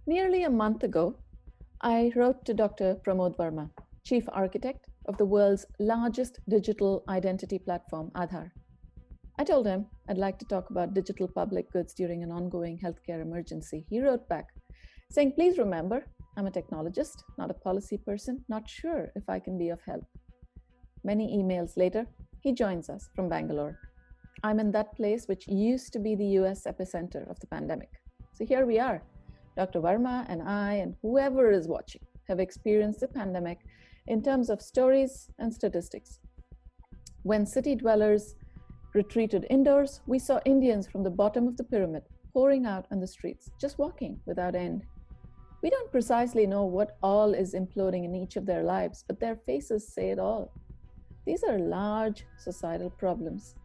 Nearly a month ago, I wrote to Dr. Pramod Varma, Chief Architect of the world's largest digital identity platform, Aadhaar. I told him I'd like to talk about digital public goods during an ongoing healthcare emergency. He wrote back saying, "Please remember, I'm a technologist, not a policy person, not sure if I can be of help." Many emails later, he joins us from Bangalore. I'm in that place which used to be the US epicenter of the pandemic. So here we are. Dr. Varma and I, and whoever is watching, have experienced the pandemic in terms of stories and statistics. When city dwellers retreated indoors, we saw Indians from the bottom of the pyramid pouring out on the streets, just walking without end. We don't precisely know what all is imploding in each of their lives, but their faces say it all. These are large societal problems,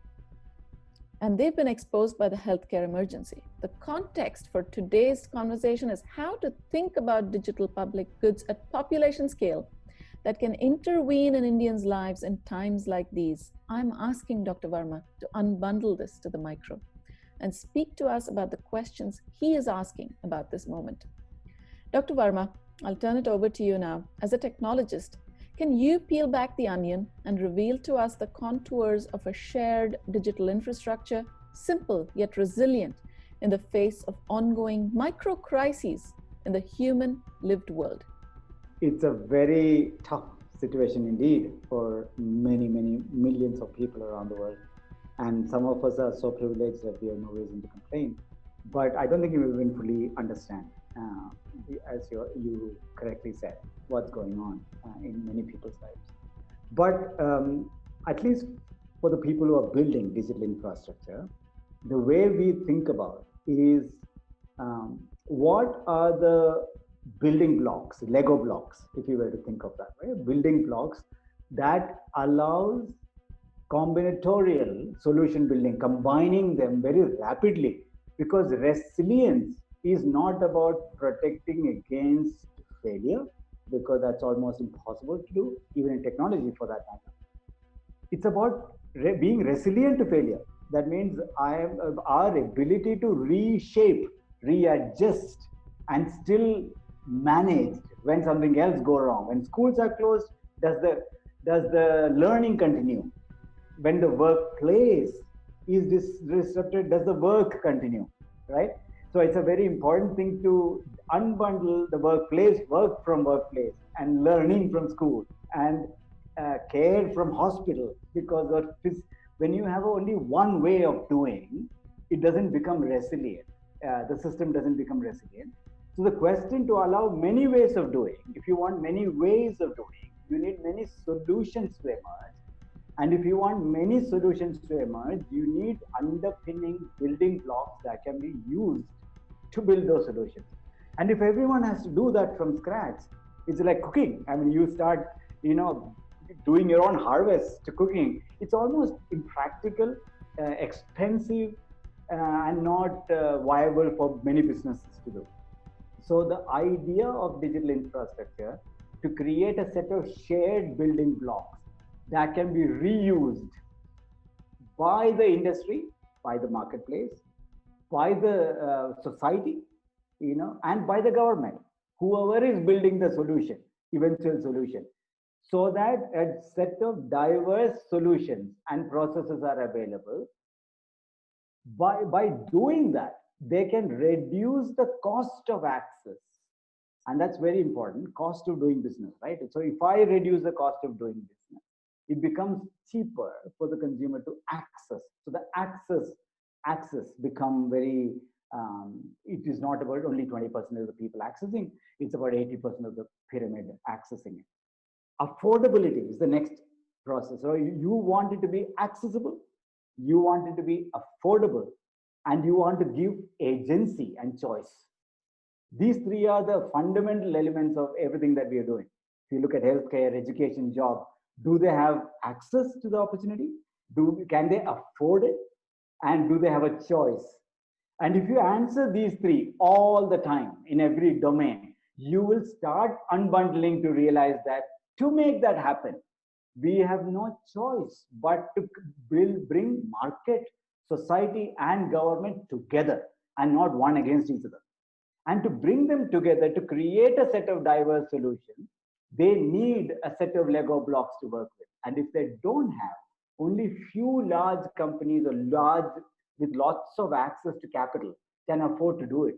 and they've been exposed by the healthcare emergency. The context for today's conversation is how to think about digital public goods at population scale that can intervene in Indians' lives in times like these. I'm asking Dr. Varma to unbundle this to the micro and speak to us about the questions he is asking about this moment. Dr. Varma, I'll turn it over to you now. As a technologist, can you peel back the onion and reveal to us the contours of a shared digital infrastructure, simple yet resilient in the face of ongoing micro crises in the human lived world? It's a very tough situation indeed for many, many millions of people around the world. And some of us are so privileged that we have no reason to complain. But I don't think you even fully understand, as you correctly said, what's going on in many people's lives. But at least for the people who are building digital infrastructure, the way we think about is what are the building blocks, Lego blocks, if you were to think of that way, building blocks that allows combinatorial solution building, combining them very rapidly, because resilience is not about protecting against failure, because that's almost impossible to do, even in technology for that matter. It's about being resilient to failure. That means our ability to reshape, readjust, and still manage when something else go wrong. When schools are closed, does the learning continue? When the workplace is disrupted, does the work continue? Right? So it's a very important thing to unbundle the workplace, work from workplace, and learning from school, and care from hospital, because when you have only one way of doing, it doesn't become resilient. The system doesn't become resilient. So the question to allow many ways of doing, if you want many ways of doing, you need many solutions to emerge. And if you want many solutions to emerge, you need underpinning building blocks that can be used to build those solutions. And if everyone has to do that from scratch, it's like cooking. I mean, you start, doing your own harvest to cooking. It's almost impractical, expensive, and not viable for many businesses to do. So the idea of digital infrastructure to create a set of shared building blocks that can be reused by the industry, by the marketplace, by the society, and by the government, whoever is building the solution, eventual solution, so that a set of diverse solutions and processes are available. By doing that, they can reduce the cost of access. And that's very important, cost of doing business, right? So if I reduce the cost of doing business, it becomes cheaper for the consumer to access. So the access become very, it is not about only 20% of the people accessing, it's about 80% of the pyramid accessing it. Affordability is the next process. So you want it to be accessible, you want it to be affordable, and you want to give agency and choice. These three are the fundamental elements of everything that we are doing. If you look at healthcare, education, job, do they have access to the opportunity? Can they afford it? And do they have a choice? And if you answer these three all the time in every domain, you will start unbundling to realize that to make that happen, we have no choice but to bring market, society, and government together, and not one against each other. And to bring them together, to create a set of diverse solutions, they need a set of Lego blocks to work with. And if they don't have, only few large companies or large with lots of access to capital can afford to do it.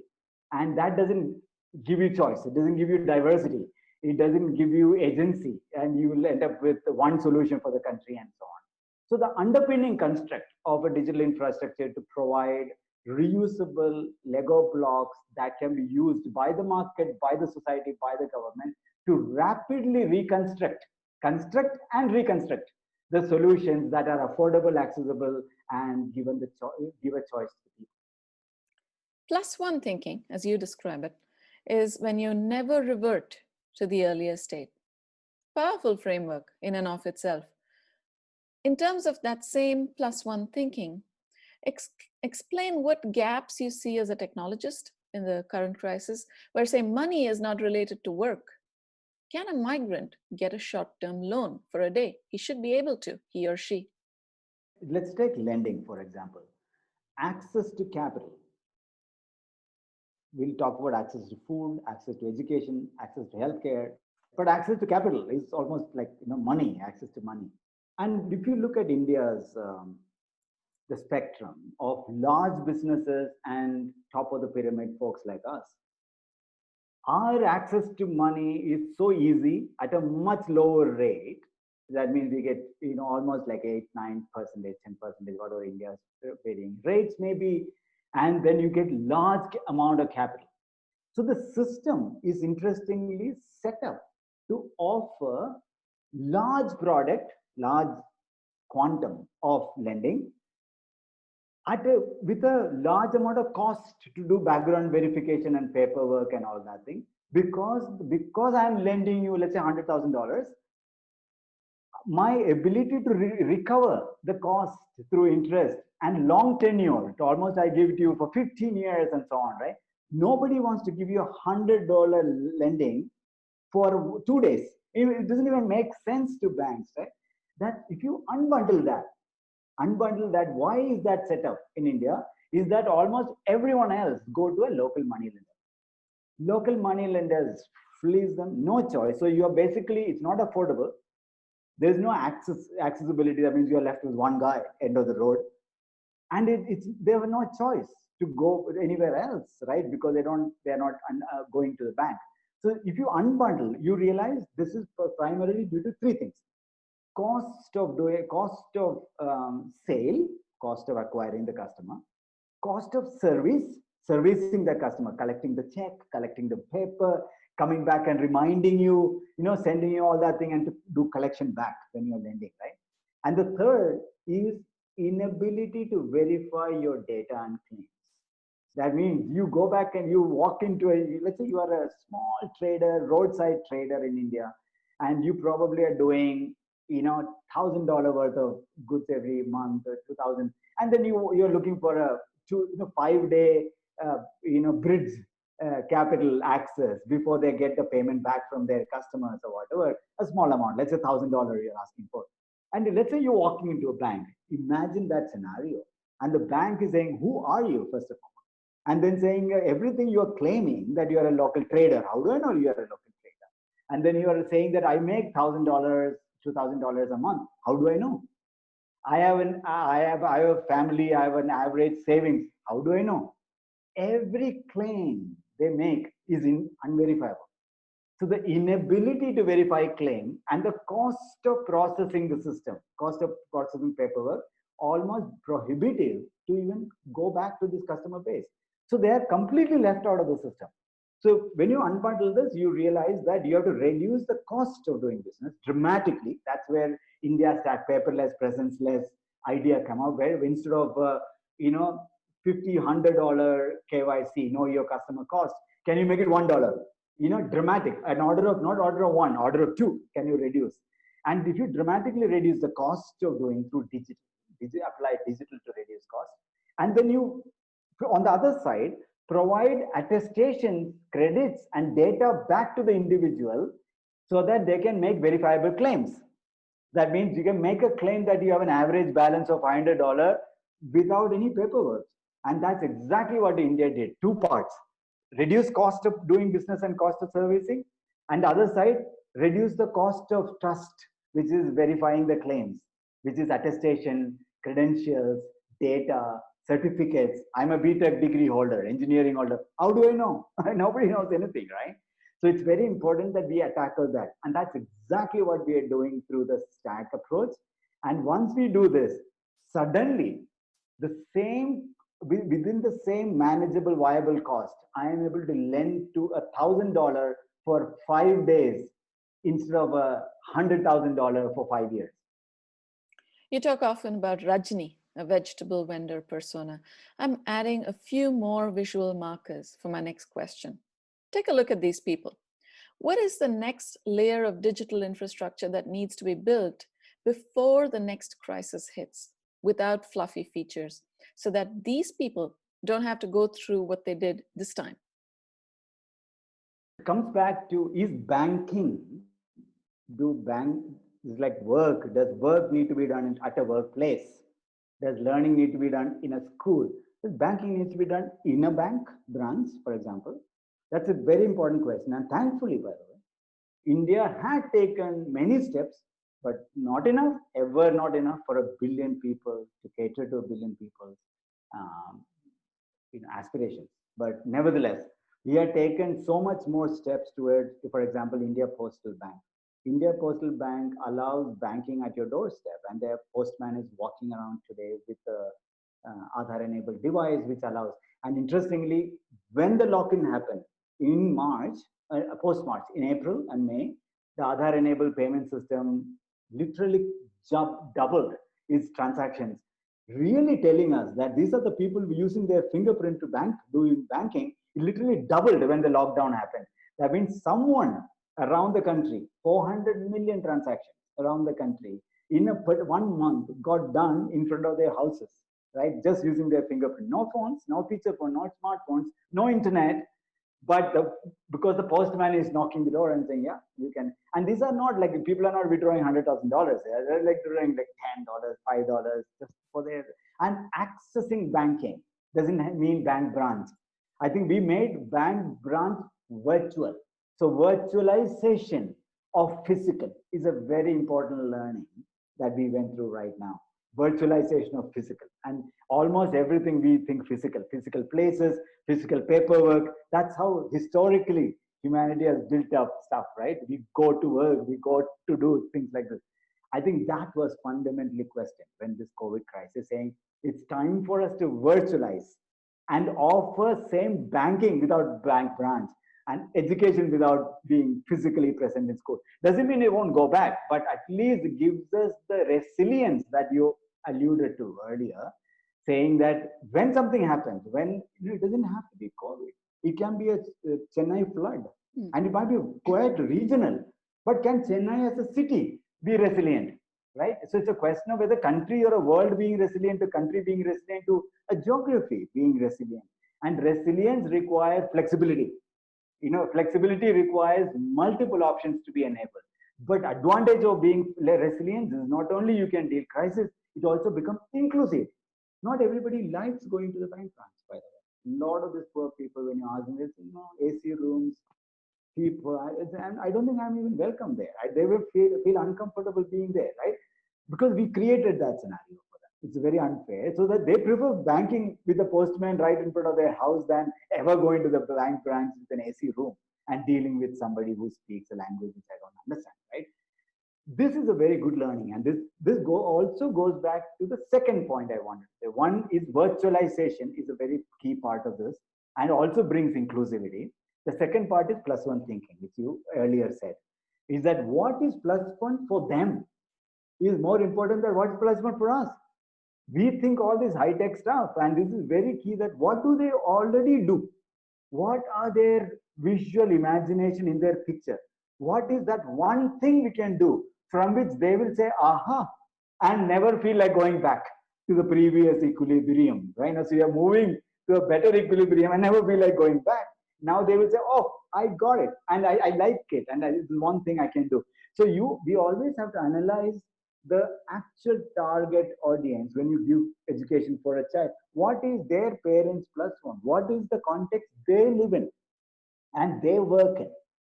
And that doesn't give you choice. It doesn't give you diversity. It doesn't give you agency. And you will end up with one solution for the country and so on. So the underpinning construct of a digital infrastructure to provide reusable Lego blocks that can be used by the market, by the society, by the government to rapidly construct and reconstruct the solutions that are affordable, accessible, and give a choice to people. Plus one thinking, as you describe it, is when you never revert to the earlier state. Powerful framework in and of itself. In terms of that same plus one thinking, explain what gaps you see as a technologist in the current crisis, where, say, money is not related to work. Can a migrant get a short-term loan for a day? He should be able to, he or she. Let's take lending, for example. Access to capital. We'll talk about access to food, access to education, access to healthcare, but access to capital is almost like money, access to money. And if you look at India's the spectrum of large businesses and top of the pyramid folks like us, our access to money is so easy at a much lower rate. That means we get almost like 8, 9%, 10%, whatever India's varying rates maybe, and then you get large amount of capital. So the system is interestingly set up to offer large product, large quantum of lending with a large amount of cost to do background verification and paperwork and all that thing. Because I'm lending you, let's say $100,000, my ability to recover the cost through interest and long tenure, to almost I give it to you for 15 years and so on, right? Nobody wants to give you $100 lending for 2 days. It doesn't even make sense to banks, right? That if you unbundle that, why is that set up in India? Is that almost everyone else go to a local money lender. Local money lenders fleece them, no choice. So you are basically, it's not affordable. There's no accessibility. That means you're left with one guy, end of the road. And they have no choice to go anywhere else, right? Because they're not going to the bank. So if you unbundle, you realize this is primarily due to three things: cost of sale, cost of acquiring the customer, cost of servicing the customer, collecting the check, collecting the paper, coming back and reminding you, sending you all that thing and to do collection back when you're lending, right? And the third is inability to verify your data and claims. That means you go back and you walk into let's say you are a small trader, roadside trader in India, and you probably are doing, $1,000 worth of goods every month, or 2,000, and then you're looking for a 5-day, bridge capital access before they get the payment back from their customers or whatever, a small amount, let's say $1,000 you're asking for. And let's say you're walking into a bank. Imagine that scenario. And the bank is saying, who are you, first of all? And then saying everything you're claiming that you're a local trader. How do I know you're a local trader? And then you are saying that I make $1,000, $2,000 a month. How do I know? I have a family, I have an average savings. How do I know? Every claim they make is unverifiable. So the inability to verify claim and the cost of processing the system, cost of processing paperwork, almost prohibitive to even go back to this customer base. So they are completely left out of the system. So when you unbundle this, you realize that you have to reduce the cost of doing business dramatically. That's where India's paperless, presence-less idea come out, where instead of $50, $100 KYC, know your customer cost, can you make it $1? Dramatic. An order of, not order of one, order of two, can you reduce? And if you dramatically reduce the cost of doing through apply digital to reduce cost, and then you, on the other side, provide attestation, credits, and data back to the individual so that they can make verifiable claims. That means you can make a claim that you have an average balance of $500 without any paperwork. And that's exactly what India did. Two parts. reduce cost of doing business and cost of servicing, and the other side, reduce the cost of trust, which is verifying the claims, which is attestation, credentials, data, certificates. I'm a BTech degree holder, engineering holder. How do I know? Nobody knows anything, right? So it's very important that we tackle that. And that's exactly what we are doing through the stack approach. And once we do this, suddenly the same within the same manageable viable cost, I am able to lend to $1,000 for 5 days instead of $100,000 for 5 years. You talk often about Rajni, a vegetable vendor persona. I'm adding a few more visual markers for my next question. Take a look at these people. What is the next layer of digital infrastructure that needs to be built before the next crisis hits without fluffy features so that these people don't have to go through what they did this time? It comes back to, is banking, is like work, does work need to be done at a workplace? Does learning need to be done in a school? Does banking need to be done in a bank branch, for example? That's a very important question. And thankfully, by the way, India had taken many steps, but not enough, ever not enough for 1 billion people, to cater to 1 billion people's aspirations. But nevertheless, we have taken so much more steps towards, for example, India Postal Bank. India Postal Bank allows banking at your doorstep, and their postman is walking around today with a Aadhaar-enabled device, which allows. And interestingly, when the lock-in happened in March, post-March, in April and May, the Aadhaar-enabled payment system literally doubled its transactions, really telling us that these are the people using their fingerprint to doing banking. It literally doubled when the lockdown happened. That means someone around the country, 400 million transactions around the country in 1 month got done in front of their houses, right? Just using their fingerprint. No phones, no feature phone, no smartphones, no internet, but because the postman is knocking the door and saying, yeah, you can. And these are not like, people are not withdrawing $100,000. They're like withdrawing like $10, $5 just for their, and accessing banking doesn't mean bank branch. I think we made bank branch virtual. So virtualization of physical is a very important learning that we went through right now. Virtualization of physical, and almost everything we think physical places, physical paperwork. That's how historically humanity has built up stuff, right? We go to work, we go to do things like this. I think that was fundamentally questioned when this COVID crisis, saying it's time for us to virtualize and offer same banking without bank branch, and education without being physically present in school. Doesn't mean it won't go back, but at least it gives us the resilience that you alluded to earlier, saying that when something happens, when it doesn't have to be COVID, it can be a Chennai flood, and it might be quite regional, but can Chennai as a city be resilient, right? So it's a question of whether country or a world being resilient, a country being resilient, to a geography being resilient. And resilience requires flexibility. Flexibility requires multiple options to be enabled. But advantage of being resilient is not only you can deal crisis, it also becomes inclusive. Not everybody likes going to the bank branch, by the way. A lot of these poor people, when you ask them, it's, AC rooms, people, and I don't think I'm even welcome there. They will feel uncomfortable being there, right? Because we created that scenario for them. It's very unfair. So that they prefer banking with the postman right in front of their house than ever going to the bank branch with an AC room and dealing with somebody who speaks a language which I don't understand, right? This is a very good learning, and this also goes back to the second point I wanted to say. One is virtualization is a very key part of this, and also brings inclusivity. The second part is +1 thinking, which you earlier said, is that what is +1 for them is more important than what is +1 for us. We think all this high-tech stuff, and this is very key, that what do they already do? What are their visual imagination in their picture? What is that one thing we can do from which they will say, aha, and never feel like going back to the previous equilibrium, right? Now, so you're moving to a better equilibrium and never feel like going back. Now they will say, oh, I got it, and I like it, and this is one thing I can do. So we always have to analyze the actual target audience when you give education for a child. What is their parents plus one? What is the context they live in and they work in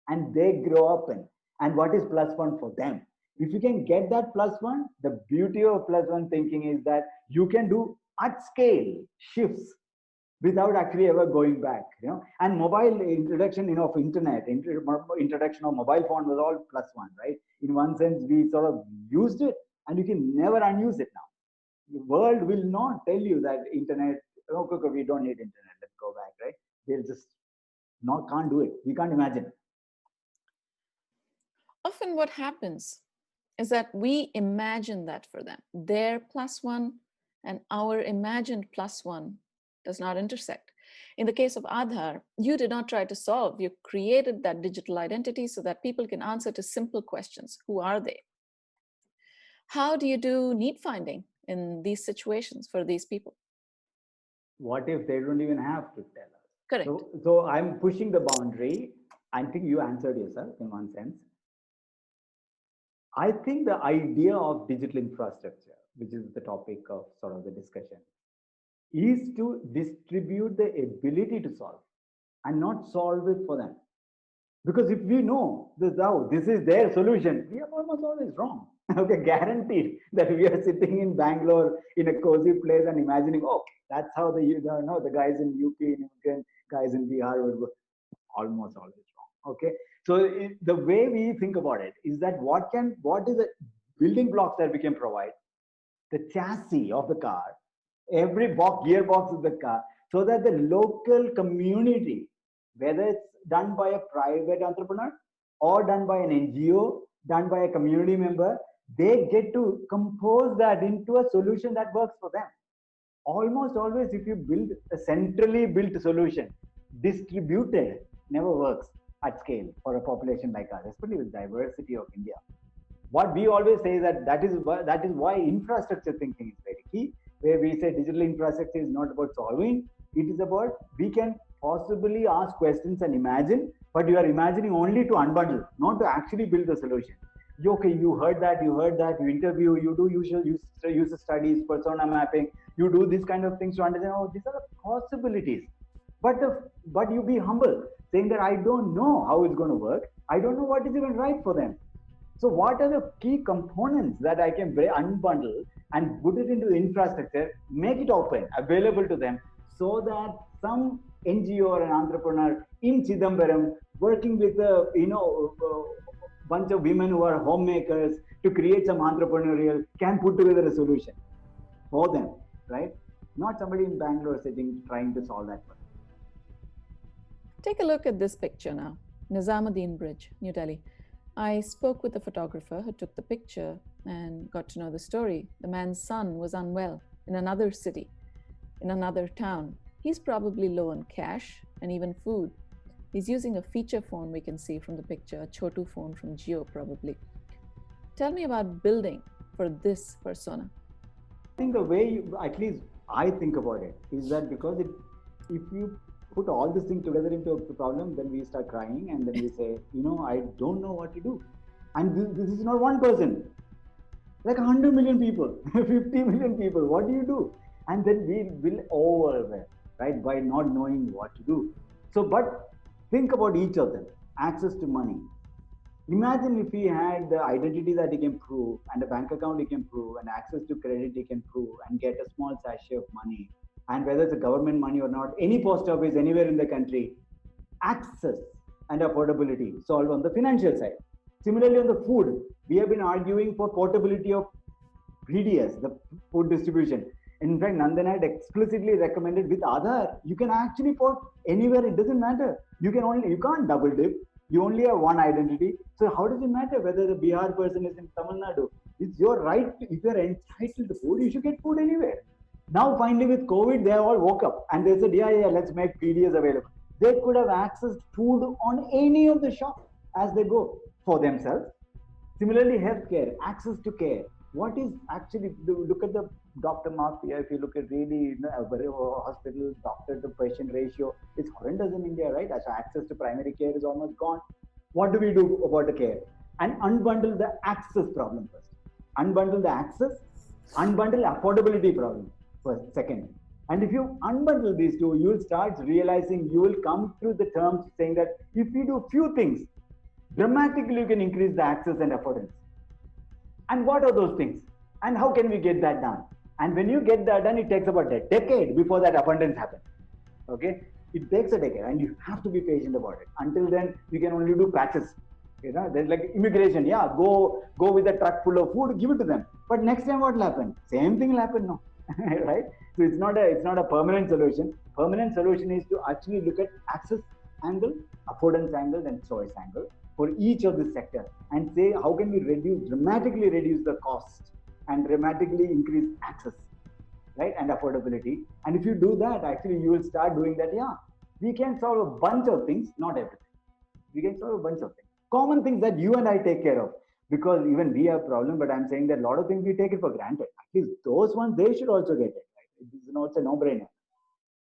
and they grow up in? And what is plus one for them? If you can get that plus one, the beauty of plus one thinking is that you can do at scale shifts without actually ever going back, and mobile introduction, of internet, introduction of mobile phone was all plus one, right? In one sense, we sort of used it and you can never unuse it now. The world will not tell you that internet, okay, okay, we don't need internet, let's go back, right? They'll just not, can't do it. We can't imagine. Often what happens is that we imagine that for them. Their plus one and our imagined plus one does not intersect. In the case of Aadhaar, you did not try to solve. You created that digital identity so that people can answer to simple questions. Who are they? How do you do need finding in these situations for these people? What if they don't even have to tell us? Correct. So I'm pushing the boundary. I think you answered yourself in one sense. I think the idea of digital infrastructure, which is the topic of sort of the discussion, is to distribute the ability to solve and not solve it for them. Because if we know this is their solution, we are almost always wrong. Okay, guaranteed that we are sitting in Bangalore in a cozy place and imagining, oh, that's how the guys in UP, guys in Bihar would go. Almost always wrong. Okay, so the way we think about it is that what is the building blocks that we can provide, the chassis of the car, every gearbox of the car, so that the local community, whether it's done by a private entrepreneur or done by an NGO, done by a community member, they get to compose that into a solution that works for them. Almost always, if you build a centrally built solution, distributed never works at scale for a population like ours, especially with diversity of India. What we always say is that is why infrastructure thinking is very key, where we say digital infrastructure is not about solving, it is about we can possibly ask questions and imagine, but you are imagining only to unbundle, not to actually build the solution. Okay, you heard that, you interview, you do user studies, persona mapping, you do these kind of things to understand, oh, these are the possibilities. But you be humble, saying that I don't know how it's going to work, I don't know what is even right for them. So what are the key components that I can unbundle and put it into the infrastructure, make it open, available to them, so that some NGO or an entrepreneur in Chidambaram working with a bunch of women who are homemakers to create some entrepreneurial can put together a solution for them, right? Not somebody in Bangalore sitting trying to solve that one. Take a look at this picture now. Nizamuddin Bridge, New Delhi. I spoke with the photographer who took the picture and got to know the story. The man's son was unwell in another city, in another town. He's probably low on cash and even food. He's using a feature phone we can see from the picture, a Chotu phone from Jio probably. Tell me about building for this persona. I think the way, at least I think about it, is that because if you put all this thing together into a problem, then we start crying and then we say, I don't know what to do. And this is not one person, like 100 million people, 50 million people, what do you do? And then we will overwhelm, right, by not knowing what to do. So, but think about each of them. Access to money. Imagine if he had the identity that he can prove, and a bank account he can prove, and access to credit he can prove, and get a small sachet of money. And whether it's a government money or not, any post office anywhere in the country, access and affordability solved on the financial side. Similarly, on the food, we have been arguing for portability of PDS, the food distribution. In fact, Nandan had explicitly recommended with Aadhaar, you can actually port anywhere, it doesn't matter. You can't double dip. You only have one identity. So how does it matter whether the Bihar person is in Tamil Nadu? It's your right. If you're entitled to food, you should get food anywhere. Now finally with COVID, they all woke up and they said, yeah, let's make PDS available. They could have accessed food on any of the shops as they go for themselves. Similarly, healthcare, access to care. What is actually, look at the doctor mafia, if you look at really hospital doctor to patient ratio, it's horrendous in India, right? So access to primary care is almost gone. What do we do about the care? And unbundle the access problem first. unbundle the access, unbundle affordability problem first, second. And if you unbundle these two, you will start realizing, you will come to the terms saying that if we do few things, dramatically you can increase the access and affordance. And what are those things? And how can we get that done? And when you get that done, it takes about a decade before that abundance happens. Okay? It takes a decade and you have to be patient about it. Until then, you can only do patches. You know, there's like immigration. Yeah, go with a truck full of food, give it to them. But next time what will happen? Same thing will happen now. Right? So it's not a permanent solution. Permanent solution is to actually look at access angle, affordance angle, and choice angle for each of the sector and say how can we dramatically reduce the cost and dramatically increase access, right, and affordability. And if you do that, actually you will start doing that. Yeah, we can solve a bunch of things, not everything. We can solve a bunch of things, common things that you and I take care of, because even we have problem. But I'm saying that a lot of things we take it for granted. At least those ones, they should also get it. Right? It's a no-brainer.